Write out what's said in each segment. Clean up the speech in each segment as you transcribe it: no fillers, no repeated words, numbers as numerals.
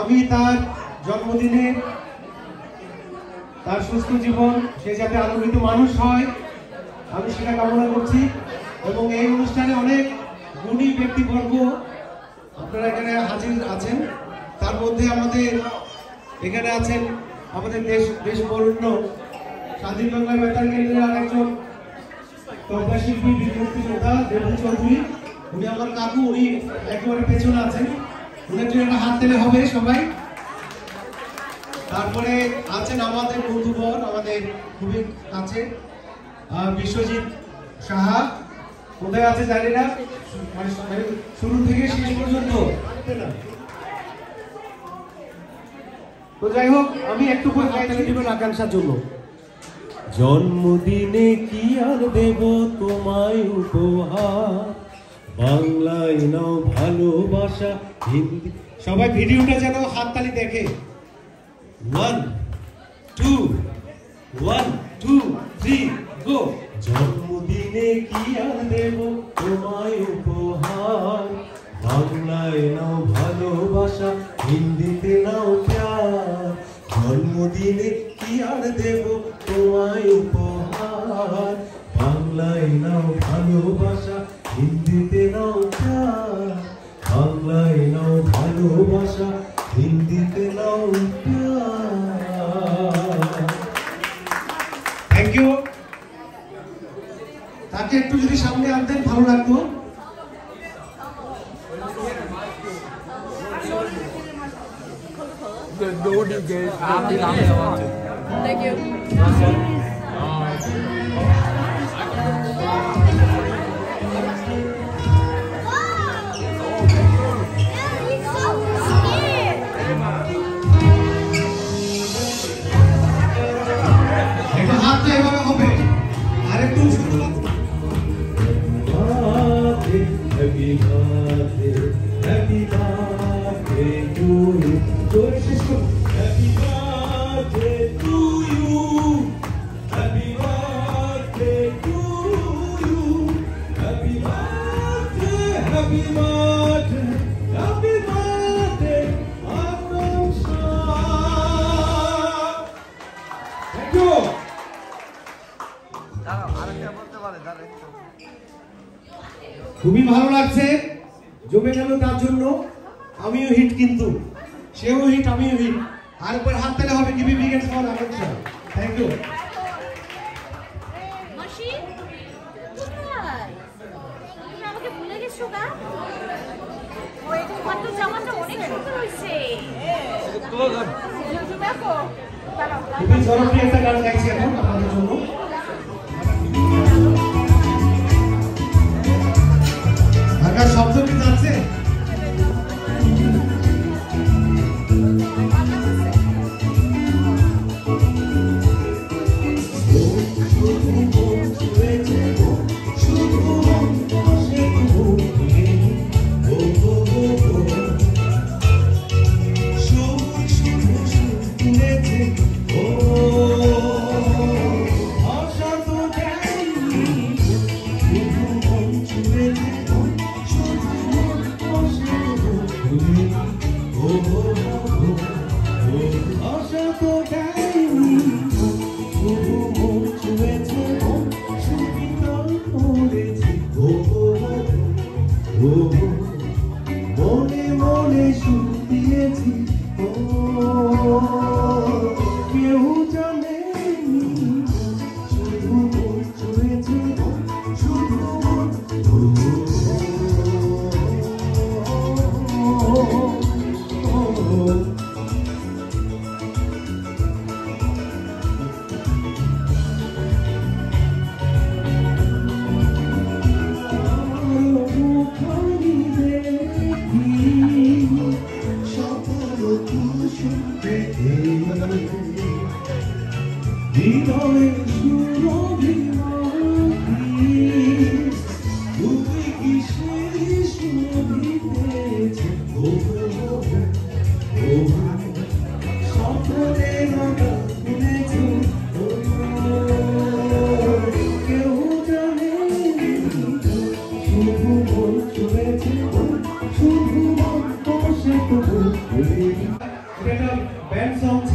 আমি তার জন্মদিনে তার সুস্থ জীবন, সে যাতে আলোকিত মানুষ হয়, আমি সেটা কামনা করছি। এবং এই অনুষ্ঠানে অনেক গুণী ব্যক্তিবর্গ আপনারা এখানে হাজির আছেন। তার মধ্যে আমাদের এখানে আছেন আমাদের দেশ বরেণ্য স্বাধীন বাংলা বেতার কেন্দ্রের আরেকজন তবলা শিল্পী, বিমূর্তি যোদ্ধা দেবু চৌধুরী। উনি আমার কাকু, উনি একেবারে পেছনে আছেন, উনার জন্য একটা হাত দিলে হবে সবাই। তারপরে আছেন আমাদের বন্ধুবর, আমাদের খুবই কাছে বিশ্বজিৎ সাহা, কোথায় আছে জানি না, শুরু থেকে শেষ পর্যন্ত। তো যাই হোক, আমি একটু দিবেন আকাঙ্ক্ষার জন্য। জন্মদিনে কি আর দেব তোমায় উপহার, বাংলায় নাও ভালোবাসা হিন্দি। সবাই ভিডিওটা যেন হাততালি দেখে। 1 2 1 2 3 গো। জন্মদিনে কি আর দেব তোমায় উপহার, বাংলায় নাও ভালোবাসা হিন্দিতে নাও প্যার। জন্মদিনে কি আর দেব তোমায় উপহার, বাংলায় নাও ভালোবাসা হিন্দিতে নাও প্যার। বাংলায় নাও ভালোবাসা হিন্দিতে নাও প্যার। Thank you. তাকে একটু যদি সামনে আনতেন ভালো লাগতো। Thank you. Happy birthday, happy birthday to you. Happy birthday to you. Happy birthday to you. Happy birthday, happy birthday, happy birthday, Akansha. Thank you. খুবই ভালো লাগছে, জমে গেল তার জন্য। আমিও হিট, কিন্তু সেও হিট, আমিও হিট। আর উপর হাত তালে হবে গিভ বিগ এন্ড স্মল আকাঙ্ক্ষা। Thank you. মাসি কোথায়? তুমি আমাকে ভুলে গেছো না? ওই তোমার তো জামাটা অনেক সুন্দর হইছে। দেখো খুবই জনপ্রিয় একটা গান গাইছি এখন আপনাদের জন্য। ঢাকার শব্দ কি আছে? মনে মনে সুর দিয়েছি, কেউ জানে শুধু চলেছে, শুধু শুধু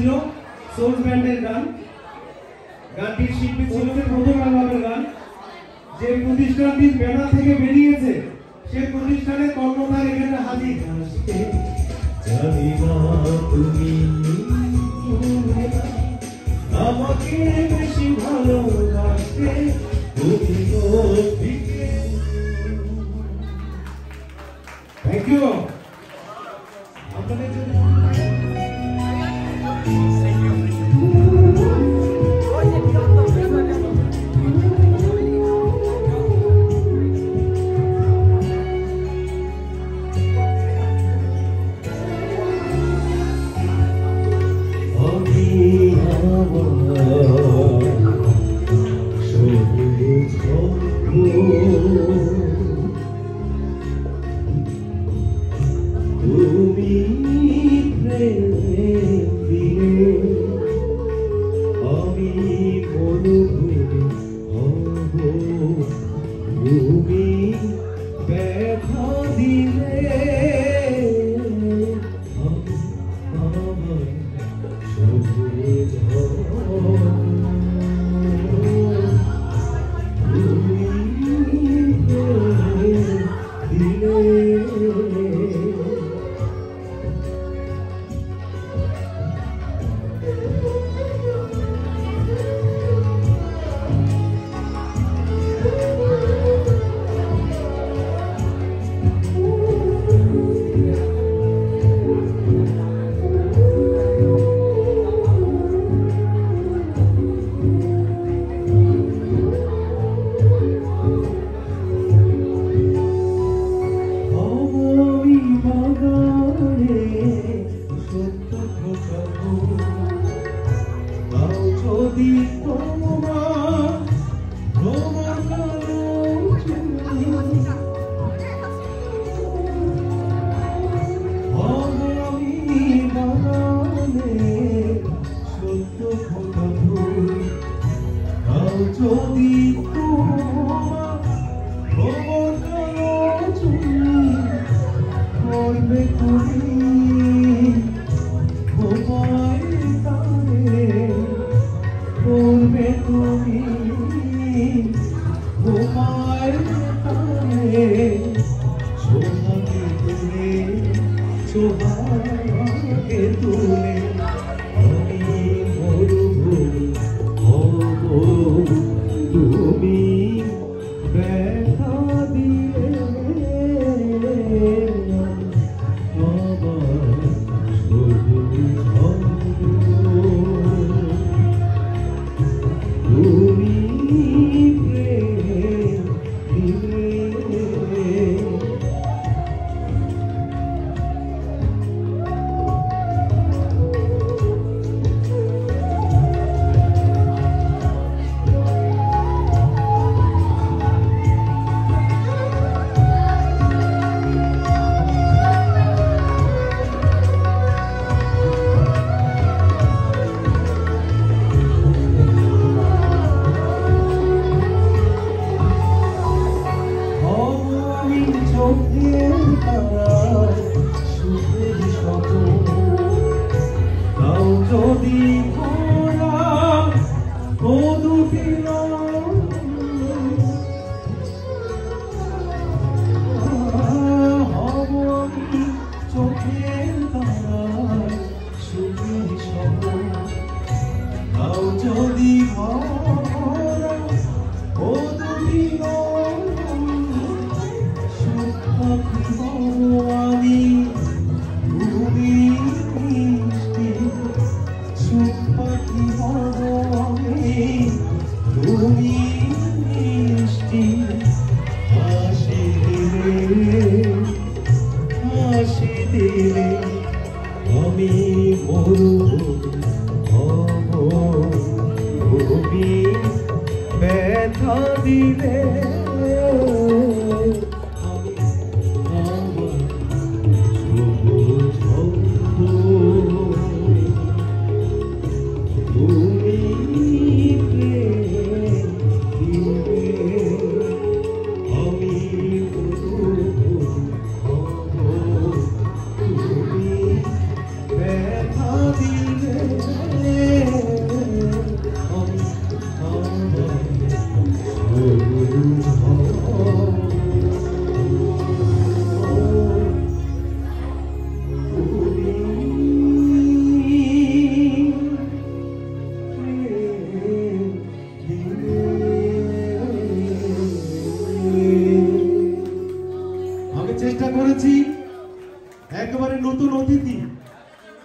ছিল সোলস ব্যান্ডের গান। গানটির শিল্পী ছিল প্রথম অ্যালবামের গান। যে প্রতিষ্ঠানটির ব্যানার থেকে বেরিয়েছে সে প্রতিষ্ঠানের কর্ণধার এখানে হাজির। জানি না তুমি আমাকে বেশি ভালোবাসতে, থ্যাংক ইউ। আপনাদের জন্য তুমি আমি মরুভূমি হব, তুমি ব্যথা দিলে আমার সবুজ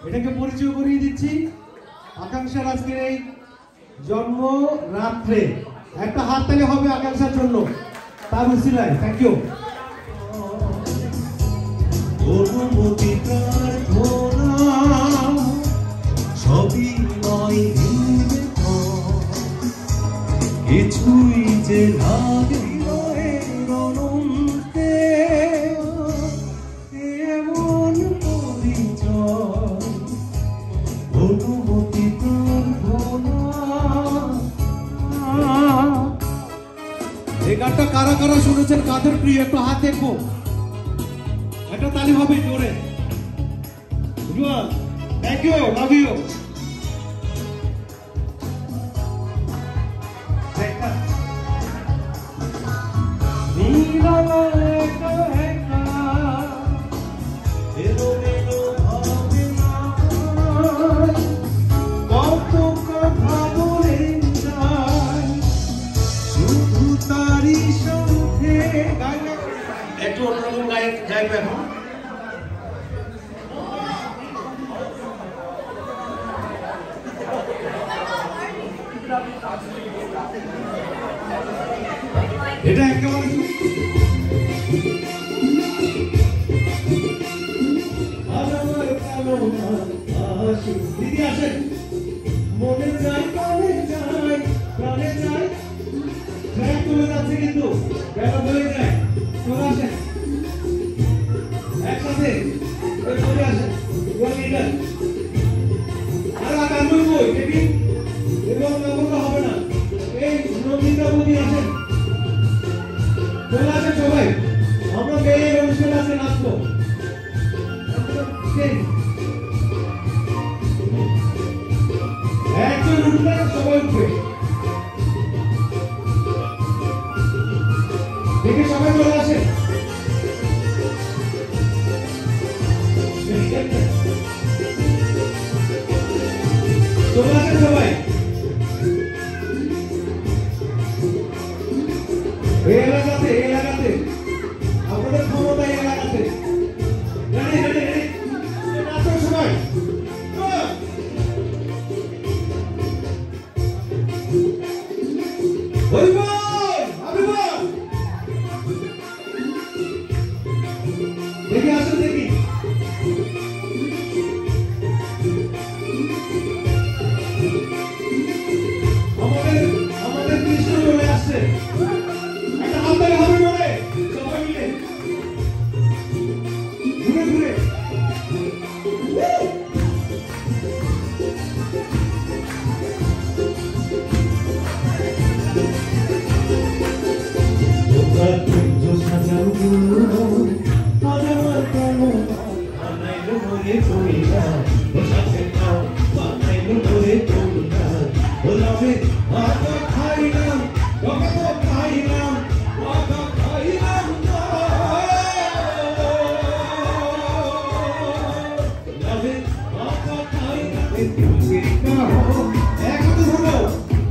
এটাকে পরিচয় করিয়ে দিচ্ছি আকাঙ্ক্ষার আজকের এই জন্ম রাত্রে। একটা হাততালি হবে আকাঙ্ক্ষার জন্য, তার উসিলায়। Thank you. অনুমতি প্রার্থনা সবই নয় কিছুই যে লাগে অনন্তে এমন পরিচয় অনুমতি প্রার্থনা। এই গানটা কারা কারা শুনেছেন, কাদের প্রিয়, একটু হাত দেখবো, একটা তালি হবে জোরে। Thank you, love you. একটু অন্যরকম গায়ক গাইবে এখন। এটা একেবারে দিদি আসেন। মনে যায় প্রাণে যায় প্রাণে যায় ট্র্যাক চলে যাচ্ছে কিন্তু ব্যাপার হয়ে যায়। চলে আসেন একসাথে চলে আসেন। আর গান বই দেখি এবং হবে না। এই নন্দিতা বৌদি আসেন, চলে আসেন সবাই। আমরা মেয়ের অনুষ্ঠান আছে, নাচবো। একজন উঠলে সবাই উঠবে, দেখে সবাই চলে আসেন। চলে আসেন সবাই। এই এলাকাতে আপনাদের ক্ষমতা এই এলাকাতে সবাই দেখি আসেন, দেখি আমাদের কৃষ্ণ চলে আসছে। একটা হাততালি হবে বলে সবাই মিলে ঘুরে ঘুরে।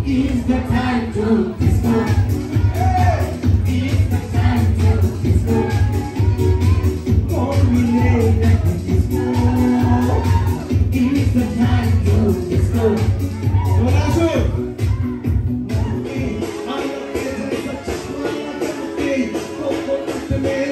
It's the time to disco. It's the time to disco. Call me later to disco. It's the time to disco. I'm